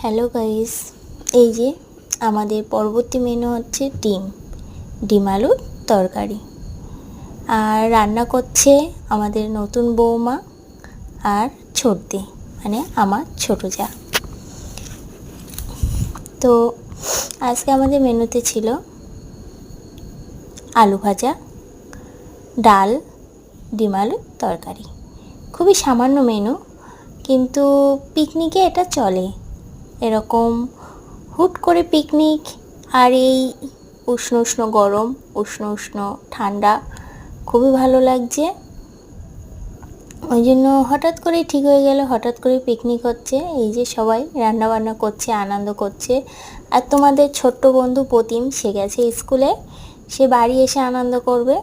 Hello guys, এই যে আমাদের পরবর্তী মেনু হচ্ছে ডিম আলুর তরকারি। আর রান্না করছে আমাদের নতুন বৌমা আর ছোটদি, মানে আমার ছোটো যা। তো আজকে আমাদের মেনুতে ছিল আলু ভাজা, ডাল, ডিম আলুর তরকারি। খুবই সামান্য মেনু, কিন্তু পিকনিকে এটা চলে। এরকম হুট করে পিকনিক, আর এই উষ্ণ উষ্ণ গরম, উষ্ণ উষ্ণ ঠান্ডা, খুবই ভালো লাগছে। ওই জন্য হঠাৎ করেই ঠিক হয়ে গেল, হঠাৎ করে পিকনিক হচ্ছে। এই যে সবাই রান্না বান্না করছে, আনন্দ করছে। আর তোমাদের ছোট্ট বন্ধু প্রতিম, সে গেছে স্কুলে, সে বাড়ি এসে আনন্দ করবে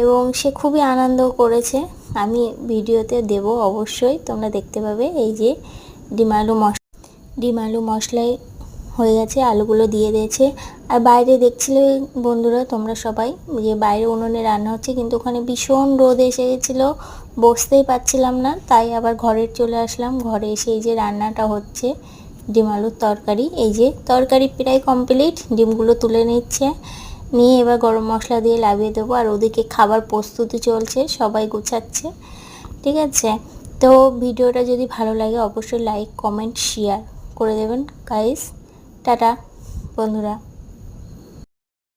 এবং সে খুবই আনন্দ করেছে। আমি ভিডিওতে দেব, অবশ্যই তোমরা দেখতে পাবে। এই যে ডিম আলু মশলাই হয়ে গেছে, আলুগুলো দিয়ে দিয়েছে। আর বাইরে দেখছিলে বন্ধুরা তোমরা সবাই, যে বাইরে উনুনে রান্না হচ্ছে, কিন্তু ওখানে ভীষণ রোদ এসে গেছিলো, বসতেই পারছিলাম না। তাই আবার ঘরে চলে আসলাম। ঘরে এসে এই যে রান্নাটা হচ্ছে ডিম আলুর তরকারি। এই যে তরকারি প্রায় কমপ্লিট, ডিমগুলো তুলে নিচ্ছে, নিয়ে এবার গরম মশলা দিয়ে লাগিয়ে দেবো। আর ওদিকে খাবার প্রস্তুতি চলছে, সবাই গুছাচ্ছে। ঠিক আছে, তো ভিডিওটা যদি ভালো লাগে অবশ্যই লাইক, কমেন্ট, শেয়ার করে দেবেন গাইস। টাটা বন্ধুরা।